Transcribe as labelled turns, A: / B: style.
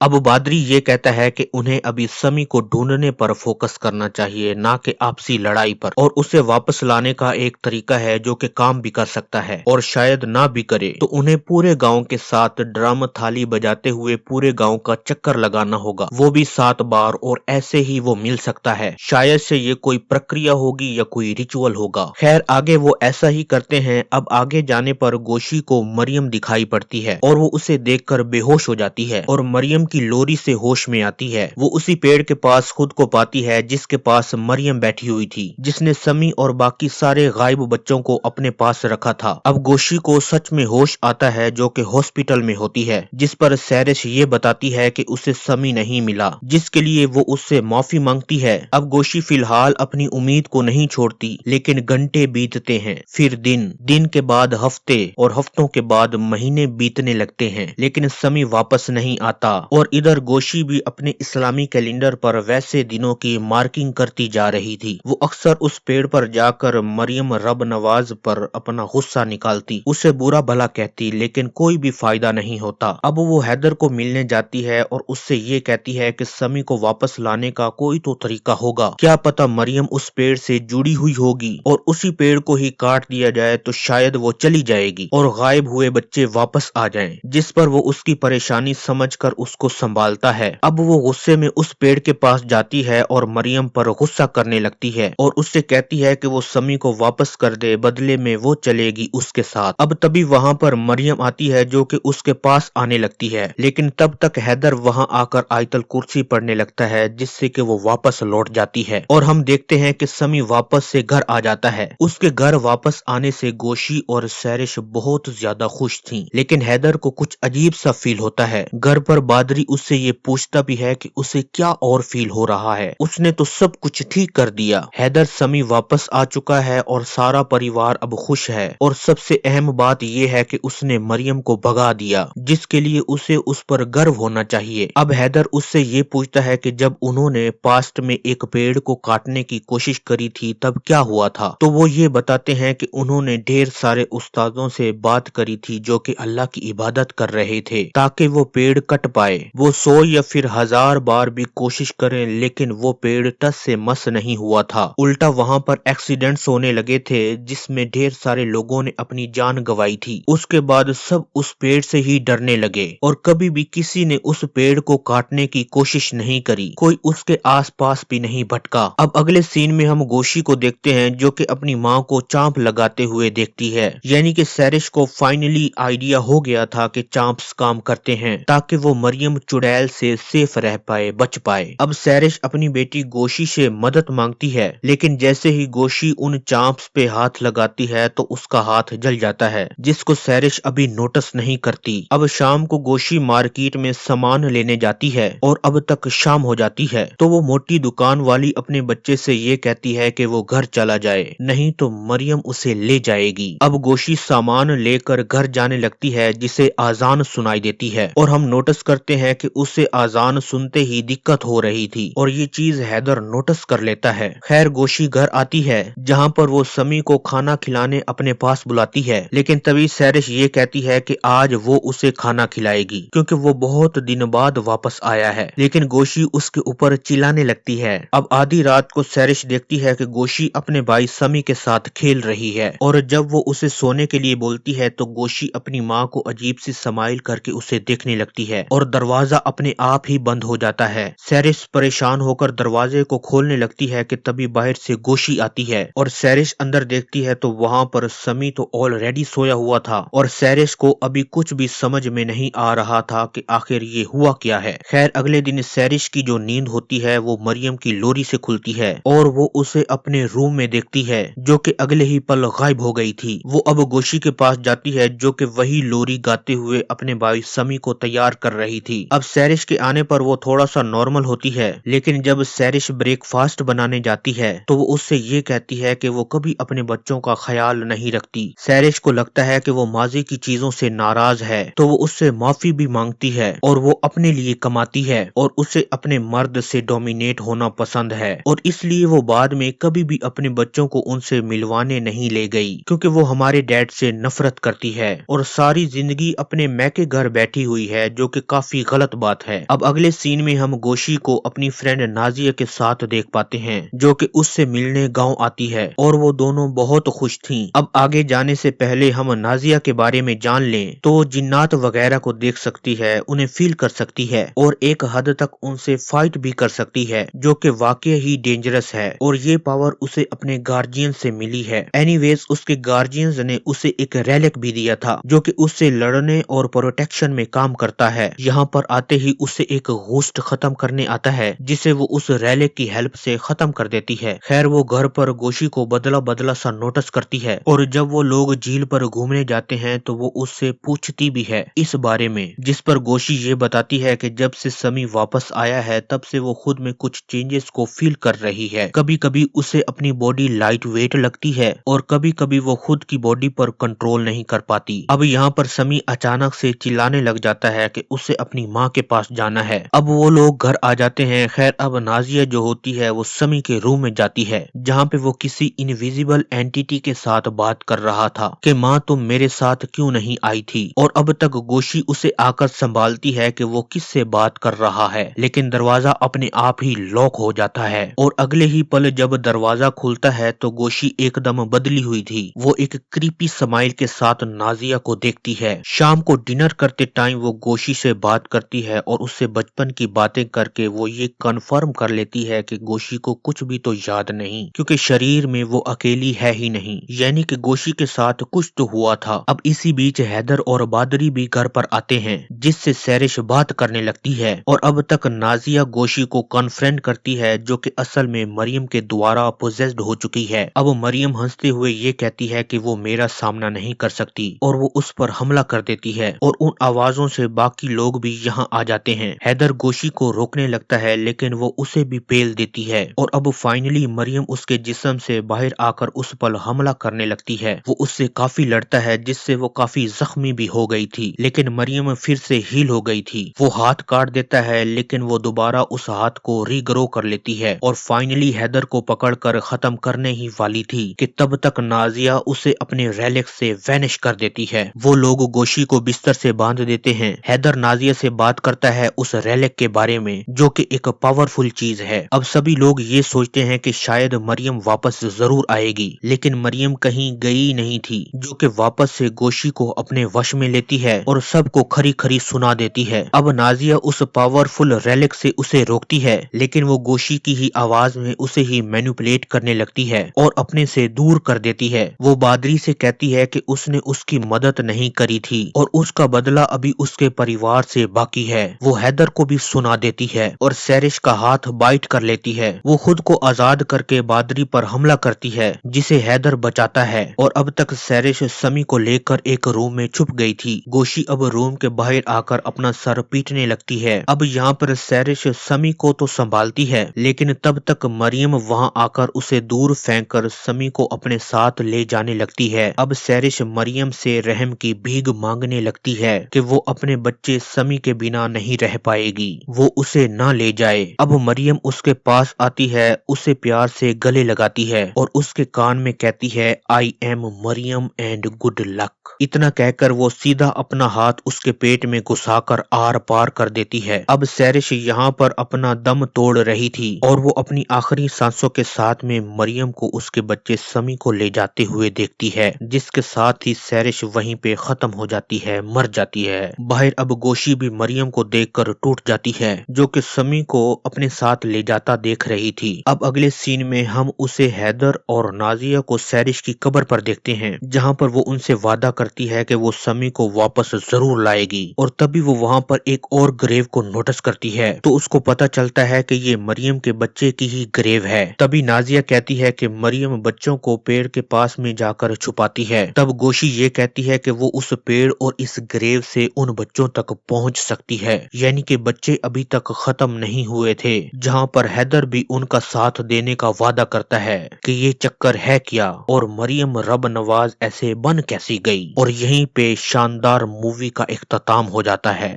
A: अब बादरी ये कहता है कि उन्हें अभी समी को ढूंढने पर फोकस करना चाहिए, ना कि आपसी लड़ाई पर, और उसे वापस लाने का एक तरीका है जो कि काम भी कर सकता है और शायद ना भी करे तो उन्हें पूरे गांव के साथ ड्रम थाली बजाते हुए पूरे गांव का चक्कर लगाना होगा, वो भी 7 बार, और ऐसे ही वो मिल सकता है। शायद से ये कोई प्रक्रिया होगी या कोई रिचुअल होगा। खैर आगे वो ऐसा ही करते हैं। अब आगे जाने पर गोशी को मरियम दिखाई पड़ती है और वो उसे देखकर बेहोश हो जाती है और मरियम की लोरी से होश में आती है। वो उसी पेड़ के पास खुद को पाती है जिसके पास मरियम बैठी हुई थी, जिसने समी और बाकी सारे गायब बच्चों को अपने पास रखा था। अब गोशी को सच में होश आता है जो कि हॉस्पिटल में होती है, जिस पर सैरिश ये बताती है कि उसे समी नहीं मिला, जिसके लिए वो उससे माफी मांगती है। अब गोशी फिलहाल अपनी उम्मीद को नहीं छोड़ती, लेकिन घंटे बीतते हैं, फिर दिन, दिन के बाद हफ्ते और हफ्तों के बाद महीने बीतने लगते हैं, लेकिन समी वापस नहीं आता। और इधर गोशी भी अपने इस्लामी कैलेंडर पर वैसे दिनों की मार्किंग करती जा रही थी। वो अक्सर उस पेड़ पर जाकर मरियम रब नवाज पर अपना गुस्सा निकालती, उसे बुरा भला कहती, लेकिन कोई भी फायदा नहीं होता। अब वो हैदर को मिलने जाती है और उससे ये कहती है कि समी को वापस लाने का कोई तो तरीका होगा। क्या पता मरियम उस पेड़ से जुड़ी हुई होगी और उसी पेड़ को ही काट दिया जाए तो शायद वो चली जाएगी और गायब हुए बच्चे वापस आ जाएं, जिस पर वो उसकी परेशानी समझकर उसको संभालता है। अब वो गुस्से में उस पेड़ के पास जाती है और मरियम पर गुस्सा करने लगती है और उससे कहती है कि वो समी को वापस कर दे, बदले में वो चलेगी उसके साथ। अब तभी वहाँ पर मरियम आती है जो कि उसके पास आने लगती है, लेकिन तब तक हैदर वहाँ आकर आयतल कुर्सी पढ़ने लगता है, जिससे कि वो वापस लौट जाती है और हम देखते हैं कि समी वापस से घर आ जाता है। उसके घर वापस आने से गोशी और सैरिश बहुत ज्यादा खुश थी, लेकिन हैदर को कुछ अजीब सा फील होता है। घर पर बादरी उससे ये पूछता भी है कि उसे क्या और फील हो रहा है, उसने तो सब कुछ ठीक कर दिया। हैदर समी वापस आ चुका है और सारा परिवार अब खुश है, और सबसे अहम बात यह है कि उसने मरियम को भगा दिया, जिसके लिए उसे उस पर गर्व होना चाहिए। अब हैदर उससे ये पूछता है कि जब उन्होंने पास्ट में एक पेड़ को काटने की कोशिश करी थी तब क्या हुआ था, तो वो ये बताते हैं कि उन्होंने ढेर सारे उस्तादों से बात करी थी जो कि अल्लाह की इबादत कर रहे थे ताकि वो पेड़ कट पाए। वो 100 या फिर 1000 बार भी कोशिश करें, लेकिन वो पेड़ टस से मस नहीं हुआ था। उल्टा वहाँ पर एक्सीडेंट्स होने लगे थे जिसमें ढेर सारे लोगों ने अपनी जान गंवाई थी। उसके बाद सब उस पेड़ से ही डरने लगे और कभी भी किसी ने उस पेड़ को काटने की कोशिश नहीं करी, कोई उसके आसपास भी नहीं भटका। अब अगले सीन में हम गोशी को देखते हैं जो कि अपनी माँ को चांप लगाते हुए देखती है, यानी कि सैरिश को फाइनली आइडिया हो गया था कि चांप्स काम करते हैं ताकि वो मरियम चुड़ैल से सेफ रह पाए, बच पाए। अब सैरिश अपनी बेटी गोशी से मदद मांगती है, लेकिन जैसे ही गोशी उन चांप्स पे हाथ लगाती है तो उसका हाथ जल जाता है, जिसको सैरिश अभी नोटिस नहीं करती। अब शाम को गोशी मार्केट में सामान लेने जाती है और अब तक शाम हो जाती है, तो वो मोटी दुकान वाली अपने बच्चे से ये कहती है कि वो घर चला जाए, नहीं तो मरियम उसे ले जाएगी। अब गोशी सामान लेकर घर जाने लगती है, जिसे आजान सुनाई देती है और हम नोटिस करते हैं कि उसे आजान सुनते ही दिक्कत हो रही थी और ये चीज हैदर नोटिस कर लेता है। खैर गोशी घर आती है जहाँ पर वो समी को खाना खिलाने अपने पास बुलाती है, लेकिन तभी सैरिश ये कहती है कि आज वो उसे खाना खिलाएगी क्योंकि वो बहुत दिन बाद वापस आया है, लेकिन गोशी उसके ऊपर चिल्लाने लगती है। अब आधी रात को सैरिश देखती है कि गोशी अपने भाई समी के साथ खेल रही है और जब वो उसे सोने के लिए बोलती है तो गोशी अपनी माँ को अजीब सी स्माइल करके उसे देखने लगती है और दरवाजा अपने आप ही बंद हो जाता है। सैरिश परेशान होकर दरवाजे को खोलने लगती है कि तभी बाहर से गोशी आती है और सैरिश अंदर देखती है तो वहाँ पर समी तो ऑलरेडी सोया हुआ था और सैरिश को अभी कुछ भी समझ में नहीं आ रहा था कि आखिर ये हुआ क्या है। खैर अगले दिन सैरिश की जो नींद होती है वो मरियम की लोरी से खुलती है और वो उसे अपने रूम में देखती है जो कि अगले ही पल गायब हो गई थी। वो अब गोशी के पास जाती है जो कि वही लोरी गाते हुए अपने भाई समी को तैयार कर रही थी। अब सैरिश के आने पर वो थोड़ा सा नॉर्मल होती है, लेकिन जब सैरिश ब्रेकफास्ट बनाने जाती है तो वो उससे ये कहती है कि वो कभी अपने बच्चों का ख्याल नहीं रखती। सैरिश को लगता है कि वो माजी की चीजों से नाराज है, तो वो उससे माफी भी मांगती है और वो अपने लिए कमाती है और उसे अपने मर्द से डोमिनेट होना पसंद है और इसलिए वो बाद में कभी भी अपने बच्चों को उनसे मिलवाने नहीं ले गई, क्योंकि वो हमारे डैड से नफरत करती है और सारी जिंदगी अपने मैके घर बैठी हुई है जो कि काफी गलत बात है। अब अगले सीन में हम गोशी को अपनी फ्रेंड नाजिया के साथ देख पाते हैं, जो कि उससे मिलने गांव आती है और वो दोनों बहुत खुश थीं। अब आगे जाने से पहले हम नाजिया के बारे में जान लें तो वो जिन्नात वगैरह को देख सकती है, उन्हें फील कर सकती है और एक हद तक उनसे फाइट भी कर सकती है, जो कि वाकई ही डेंजरस है और ये पावर उसे अपने गार्जियन से मिली है। एनीवेज उसके गार्जियंस ने उसे एक रेलिक भी दिया था, जो कि उससे लड़ने और प्रोटेक्शन में काम करता है। यहाँ पर आते ही उसे एक घोस्ट खत्म करने आता है, जिसे वो उस रेलिक की हेल्प से खत्म कर देती है। खैर वो घर पर गोशी को बदला बदला सा नोटिस करती है और जब वो लोग झील पर घूमने जाते हैं तो वो उससे पूछती भी है इस बारे में, जिस पर गोशी ये बताती है कि जब से समी वापस आया है तब से वो खुद में कुछ चेंजेस को फील कर रही है। कभी कभी उसे अपनी बॉडी लाइट वेट लगती है और कभी कभी वो खुद की बॉडी पर कंट्रोल नहीं कर पाती। अब यहाँ पर समी अचानक से चिल्लाने लग जाता है कि उसे अपनी माँ के पास जाना है। अब वो लोग घर आ जाते हैं। खैर अब नाजिया जो होती है वो समी के रूम में जाती है, जहाँ पे वो किसी इनविजिबल एंटिटी के साथ बात कर रहा था कि माँ तुम मेरे साथ क्यों नहीं आई थी। और अब तक गोशी उसे आकर संभालती है कि वो किससे बात कर रहा है, लेकिन दरवाजा अपने आप ही लॉक हो जाता है और अगले ही पल जब दरवाजा खुलता है तो गोशी एकदम बदली हुई थी। वो एक क्रीपी स्माइल के साथ नाजिया को देखती है। शाम को डिनर करते टाइम वो गोशी से बात करती है और उससे बचपन की बातें करके वो ये कंफर्म कर लेती है कि गोशी को कुछ भी तो याद नहीं, क्योंकि शरीर में वो अकेली है ही नहीं, यानी कि गोशी के साथ कुछ तो हुआ था। अब इसी बीच हैदर और बादरी भी घर पर आते हैं, जिससे सैरिश बात करने लगती है और अब तक नाजिया गोशी को कन्फ्रंट करती है, जो कि असल में मरियम के द्वारा पोजेस्ड हो चुकी है। अब मरियम हंसते हुए ये कहती है कि वो मेरा सामना नहीं कर सकती और वो उस पर हमला कर देती है और उन आवाजों से बाकी लोग भी यहाँ आ जाते हैं। हैदर गोशी को रोकने लगता है लेकिन वो उसे भी पेल देती है और अब फाइनली मरियम उसके जिस्म से बाहर आकर उस पर हमला करने लगती है। वो उससे काफी लड़ता है, जिससे वो काफी जख्मी भी हो गई थी, लेकिन मरियम फिर से हील हो गई थी। वो हाथ काट देता है लेकिन वो दोबारा उस हाथ को रीग्रो कर लेती है और फाइनली हैदर को पकड़कर खत्म करने ही वाली थी कि तब तक नाजिया उसे अपने रेलिक से वैनिश कर देती है। वो लोग गोशी को बिस्तर से बांध देते हैं। हैदर नाजिया से बात करता है उस रेलिक के बारे में, जो कि एक पावरफुल चीज है। अब सभी लोग ये सोचते हैं कि शायद मरियम वापस जरूर आएगी, लेकिन मरियम कहीं गई नहीं थी, जो कि वापस से गोशी को अपने वश में लेती है और सबको खरी खरी सुना देती है। अब नाजिया उस पावरफुल रेलिक से उसे रोकती है, लेकिन वो गोशी की ही आवाज में उसे ही मैनिपुलेट करने लगती है और अपने से दूर कर देती है। वो बादरी से कहती है कि उसने उसकी मदद नहीं करी थी और उसका बदला अभी उसके परिवार से बाकी है। वो हैदर को भी सुना देती है और सैरिश का हाथ बाइट कर लेती है। वो खुद को आजाद करके बादरी पर हमला करती है, जिसे हैदर बचाता है और अब तक सैरिश समी को लेकर एक रूम में छुप गई थी। गोशी अब रूम के बाहर आकर अपना सर पीटने लगती है। अब यहाँ पर सैरिश समी को तो संभालती है, लेकिन तब तक मरियम वहाँ आकर उसे दूर फेंककर समी को अपने साथ ले जाने लगती है। अब सैरिश मरियम से रहम की भीख मांगने लगती है कि वो अपने बच्चे समी के बिना नहीं रह पाएगी, वो उसे न ले जाए। अब मरियम उसके पास आती है, उसे प्यार से गले लगाती है और उसके कान में कहती है I am Maryam and good luck. इतना कहकर वो सीधा अपना हाथ उसके पेट में घुसाकर आर पार कर देती है। अब सैरिश यहाँ पर अपना दम तोड़ रही थी और वो अपनी आखिरी सांसों के साथ में मरियम को उसके बच्चे समी को ले जाते हुए देखती है, जिसके साथ ही सैरिश वहीं पे खत्म हो जाती है, मर जाती है। बाहर अब गोशी भी मरियम को देखकर टूट जाती है, जो कि समी को अपने साथ ले जाता देख रही थी। अब अगले सीन में हम उसे हैदर और नाजिया को सैरिश की कब्र पर देखते हैं, जहाँ पर वो उनसे वादा करती है कि वो समी को वापस जरूर लाएगी। और तभी वो वहाँ पर एक और ग्रेव को नोटिस करती है, तो उसको पता चलता है कि ये मरियम के बच्चे की ही ग्रेव है। तभी नाजिया कहती है कि मरियम बच्चों को पेड़ के पास में जाकर छुपाती है। तब गोशी ये कहती है कि वो उस पेड़ और इस ग्रेव से उन बच्चों तक पहुंच सकती है, यानी कि बच्चे अभी तक खत्म नहीं हुए थे। जहाँ पर हैदर भी उनका साथ देने का वादा करता है कि ये चक्कर है क्या और मरियम रब नवाज ऐसे बन कैसी गई। और यहीं पे शानदार मूवी का इख्तिताम हो जाता है।